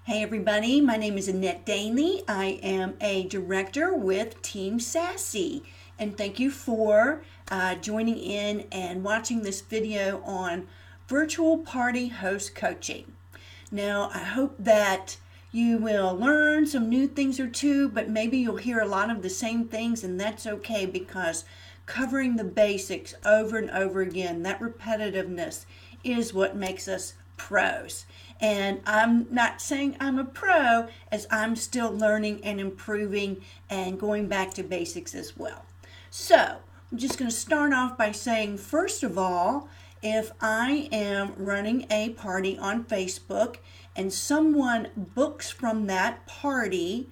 Hey everybody, my name is Annette Daly. I am a director with Team Sassy, and thank you for joining in and watching this video on virtual party host coaching. Now, I hope that you will learn some new things or two, but maybe you'll hear a lot of the same things, and that's okay because covering the basics over and over again, that repetitiveness is what makes us pros. And I'm not saying I'm a pro, as I'm still learning and improving and going back to basics as well. So I'm just going to start off by saying, first of all, if I am running a party on Facebook and someone books from that party,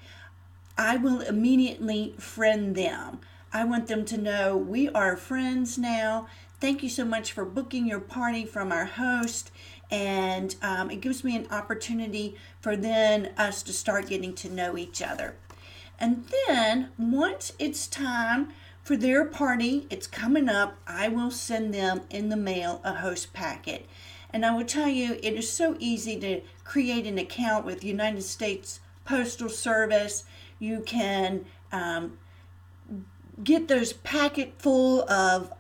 I will immediately friend them. I want them to know we are friends now. Thank you so much for booking your party from our host. And it gives me an opportunity for then us to start getting to know each other. And then once it's time for their party, it's coming up, I will send them in the mail a host packet. And I will tell you, it is so easy to create an account with United States Postal Service. You can get those packet full of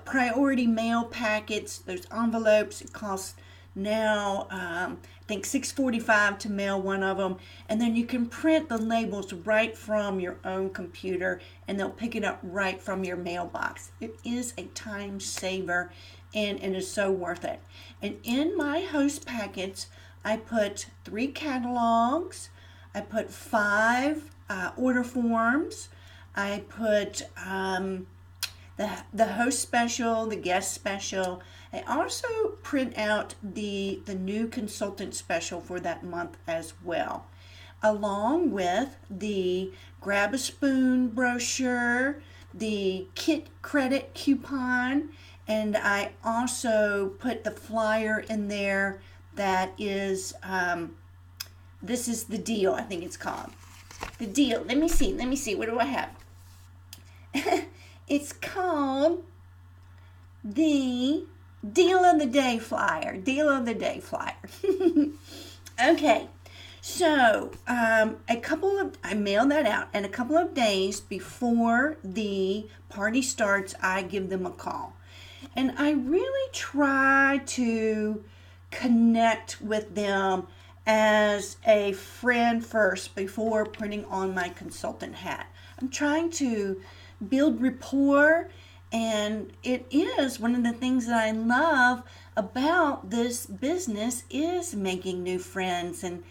priority mail packets, those envelopes. It costs now I think $6.45 to mail one of them, and then you can print the labels right from your own computer and they'll pick it up right from your mailbox. It is a time saver and it is so worth it. And in my host packets I put 3 catalogs, I put 5 order forms, I put the host special, the guest special. I also print out the new consultant special for that month as well, along with the grab a spoon brochure, the kit credit coupon, and I also put the flyer in there that is, this is the deal, I think it's called. The deal, let me see, what do I have? It's called the Deal of the Day flyer. Okay, so I mail that out, and a couple of days before the party starts, I give them a call. And I really try to connect with them as a friend first before putting on my consultant hat. I'm trying to build rapport, and it is one of the things that I love about this business is making new friends and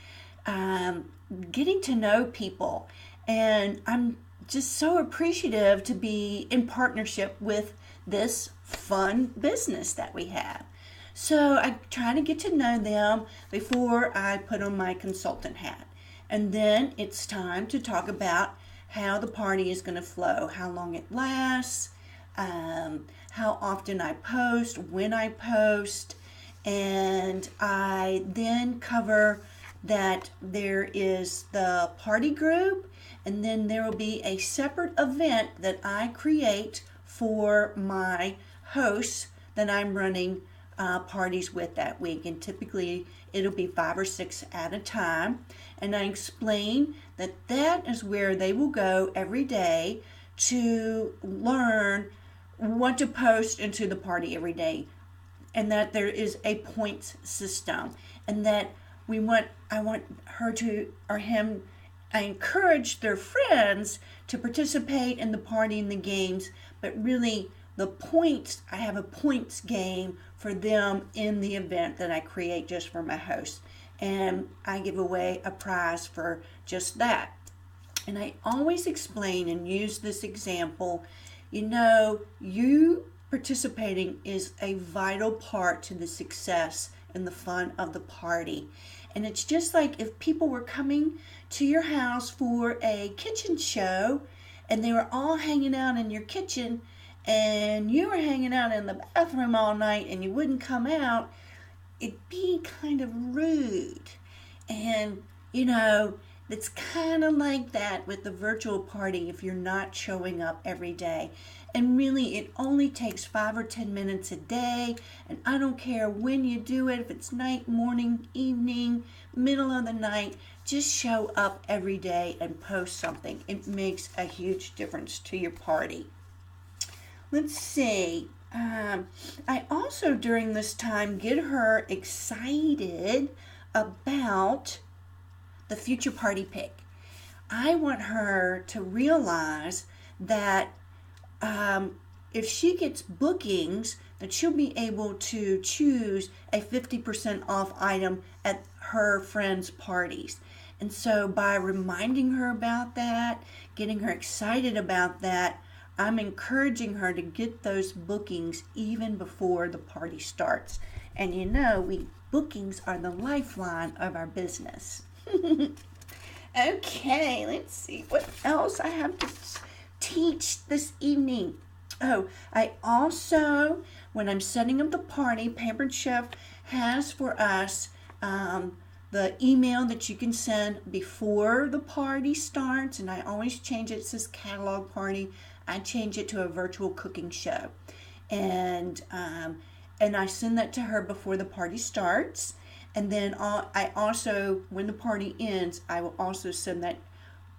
getting to know people. And I'm just so appreciative to be in partnership with this fun business that we have. So I try to get to know them before I put on my consultant hat. And then it's time to talk about how the party is going to flow, how long it lasts, how often I post, when I post, and I then cover that there is the party group, and then there will be a separate event that I create for my hosts that I'm running parties with that week, and typically it'll be 5 or 6 at a time. And I explain that that is where they will go every day to learn what to post into the party every day, and that there is a points system, and that I want her to or him. I encourage their friends to participate in the party and the games, but really the points, I have a points game for them in the event that I create just for my hosts. And I give away a prize for just that. And I always explain and use this example. You participating is a vital part to the success and the fun of the party. And it's just like if people were coming to your house for a kitchen show and they were all hanging out in your kitchen and you were hanging out in the bathroom all night and you wouldn't come out, it'd be kind of rude. And, it's kind of like that with the virtual party if you're not showing up every day. And really, it only takes 5 or 10 minutes a day. And I don't care when you do it, if it's night, morning, evening, middle of the night, just show up every day and post something. It makes a huge difference to your party. Let's see. I also, during this time, get her excited about the future party pick. I want her to realize that if she gets bookings, that she'll be able to choose a 50% off item at her friends' parties. And so by reminding her about that, getting her excited about that, I'm encouraging her to get those bookings even before the party starts. And you know, bookings are the lifeline of our business. Okay, let's see what else I have to teach this evening. Oh, I also, when I'm setting up the party, Pampered Chef has for us the email that you can send before the party starts, and I always change it. It says catalog party. I change it to a virtual cooking show, and I send that to her before the party starts. And then I also, when the party ends, I will also send that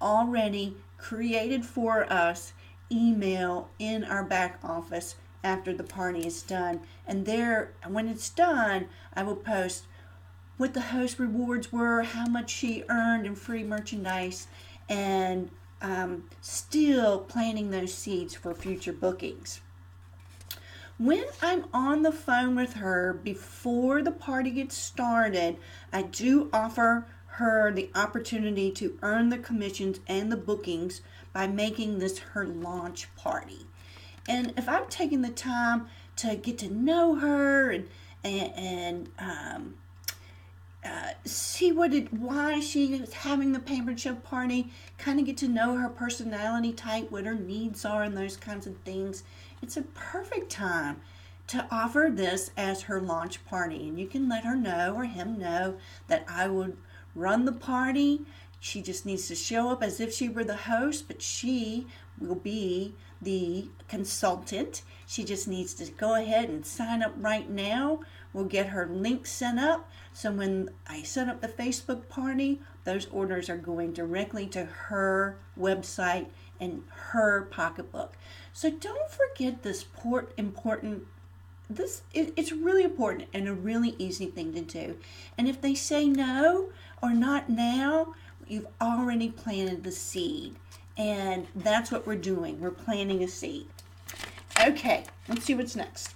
already created for us email in our back office after the party is done. And there, when it's done, I will post what the host rewards were, how much she earned in free merchandise, and still planting those seeds for future bookings. When I'm on the phone with her before the party gets started, I do offer her the opportunity to earn the commissions and the bookings by making this her launch party. And if I'm taking the time to get to know her and see why she is having the Pampered Chef party, kind of get to know her personality type, what her needs are, and those kinds of things, it's a perfect time to offer this as her launch party. And you can let her know or him know that I would run the party. She just needs to show up as if she were the host, but she will be the consultant. She just needs to go ahead and sign up right now. We'll get her link sent up. So when I set up the Facebook party, those orders are going directly to her website and her pocketbook. So don't forget this important. It's really important and a really easy thing to do. And if they say no or not now, you've already planted the seed. And that's what we're doing. We're planting a seed. Okay, let's see what's next.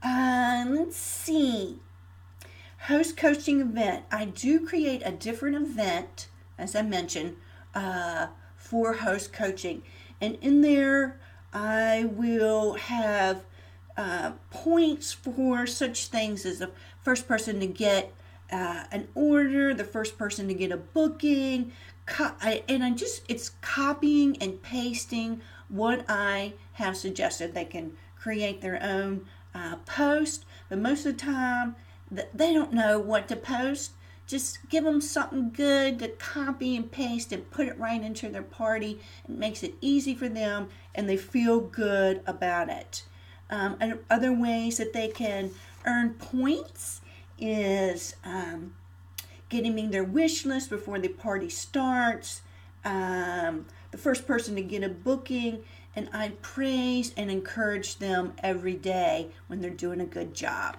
Let's see. Host coaching event. I do create a different event, as I mentioned, for host coaching. And in there, I will have points for such things as the first person to get an order, the first person to get a booking, it's copying and pasting what I have suggested. They can create their own post, but most of the time they don't know what to post. Just give them something good to copy and paste and put it right into their party. It makes it easy for them and they feel good about it. And other ways that they can earn points is getting their wish list before the party starts, the first person to get a booking, and I praise and encourage them every day when they're doing a good job.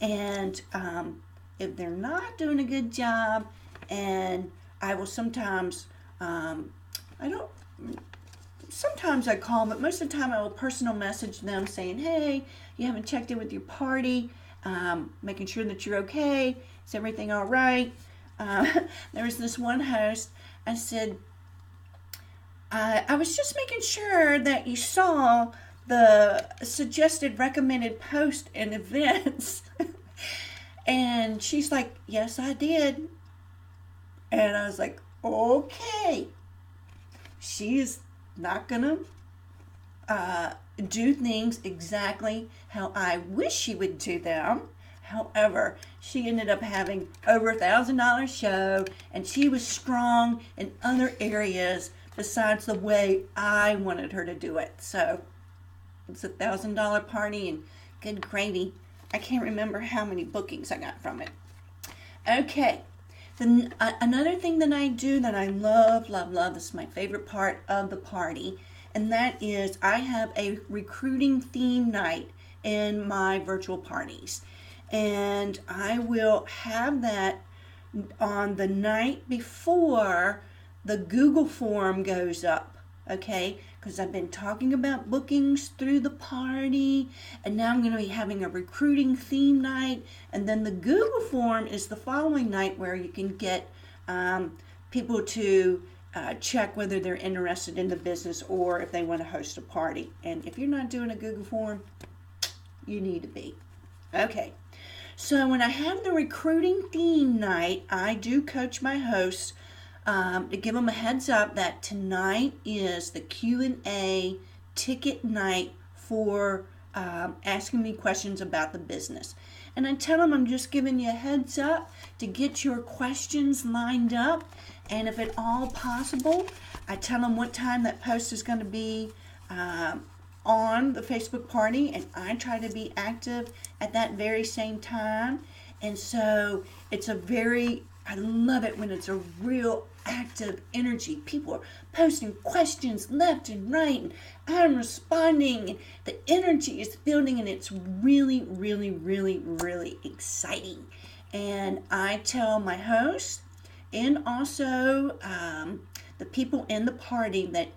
And if they're not doing a good job, and I will sometimes, sometimes I call, but most of the time I will personal message them saying, hey, you haven't checked in with your party, making sure that you're okay, is everything all right? There was this one host, I said, I was just making sure that you saw the suggested recommended post and events. And she's like, yes, I did. And I was like, okay. She's not gonna do things exactly how I wish she would do them. However, she ended up having over $1,000 show, and she was strong in other areas besides the way I wanted her to do it. So it's a $1,000 party, and good gravy. I can't remember how many bookings I got from it. Okay. Another thing that I do that I love, love, love, this is my favorite part of the party, and that is I have a recruiting theme night in my virtual parties. And I will have that on the night before the Google form goes up, okay? Because I've been talking about bookings through the party, and now I'm going to be having a recruiting theme night, and then the Google form is the following night where you can get people to check whether they're interested in the business or if they want to host a party. And if you're not doing a Google form, you need to be. Okay. So when I have the recruiting theme night, I do coach my hosts to give them a heads up that tonight is the Q&A ticket night for asking me questions about the business. And I tell them I'm just giving you a heads up to get your questions lined up. And if at all possible, I tell them what time that post is going to be on the Facebook party, and I try to be active at that very same time. And so I love it when it's a real active energy. People are posting questions left and right, and I'm responding, and the energy is building, and it's really, really, really, really exciting. And I tell my host and also the people in the party that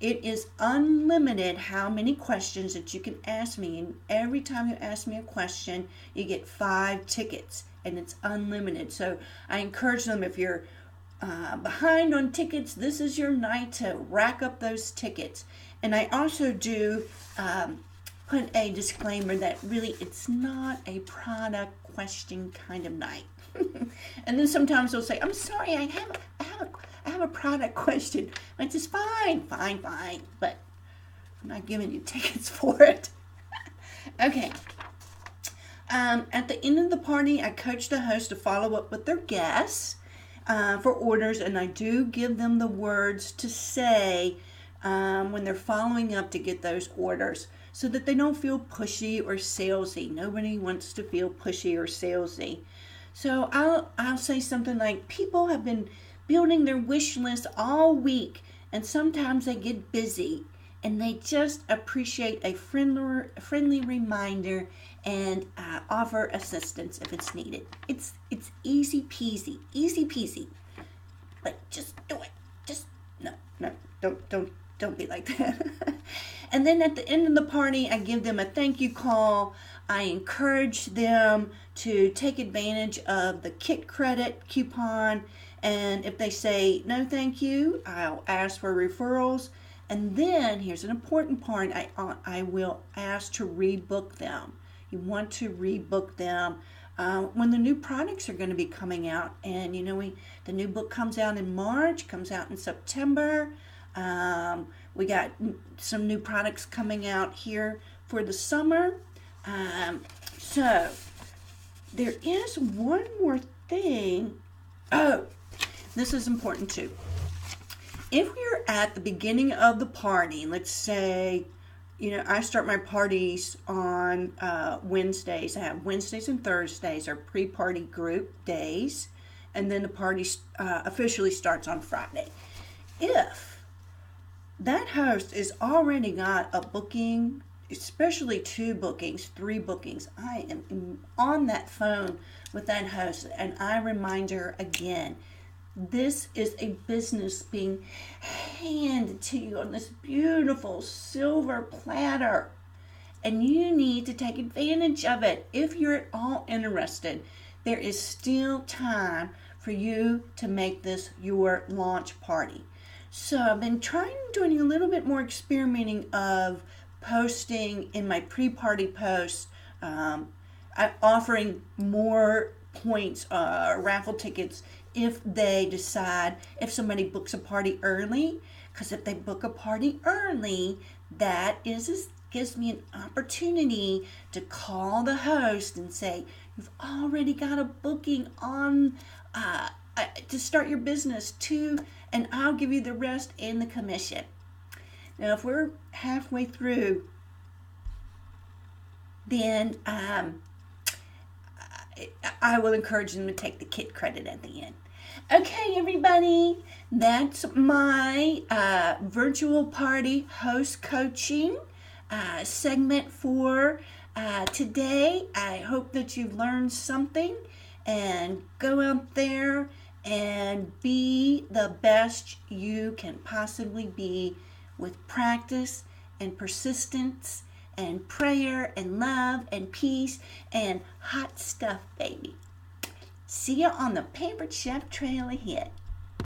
it is unlimited how many questions that you can ask me. And every time you ask me a question, you get 5 tickets. And it's unlimited. So I encourage them, if you're behind on tickets, this is your night to rack up those tickets. And I also do put a disclaimer that really it's not a product question kind of night. And then sometimes they'll say, I'm sorry, I have a product question. It's just fine, but I'm not giving you tickets for it. Okay. At the end of the party, I coach the host to follow up with their guests for orders, and I do give them the words to say when they're following up to get those orders, so that they don't feel pushy or salesy. Nobody wants to feel pushy or salesy. So I'll say something like, people have been building their wish list all week, and sometimes they get busy, and they just appreciate a friendly reminder and offer assistance if it's needed. It's easy peasy, but just do it. Just no, don't be like that. And then at the end of the party, I give them a thank you call. I encourage them to take advantage of the Kit Credit coupon, and if they say no thank you, I'll ask for referrals. And then here's an important part, I will ask to rebook them. You want to rebook them when the new products are going to be coming out. And the new book comes out in March, comes out in September. We got some new products coming out here for the summer. So there is one more thing. Oh, this is important too. If we're at the beginning of the party, let's say, I start my parties on Wednesdays. I have Wednesdays and Thursdays are pre-party group days, and then the party officially starts on Friday. If that host has already got a booking, especially 2 bookings, 3 bookings, I am on that phone with that host, and I remind her again, this is a business being handed to you on this beautiful silver platter, and you need to take advantage of it. If you're at all interested, there is still time for you to make this your launch party. So I've been doing a little bit more experimenting of posting in my pre-party posts, offering more points, raffle tickets, if somebody books a party early. Because if they book a party early, that gives me an opportunity to call the host and say, you've already got a booking on to start your business too, and I'll give you the rest and the commission. Now, if we're halfway through, then I will encourage them to take the kit credit at the end. Okay, everybody, that's my virtual party host coaching segment for today. I hope that you've learned something, and go out there and be the best you can possibly be with practice and persistence and prayer and love and peace and hot stuff, baby. See you on the Pampered Chef trail ahead.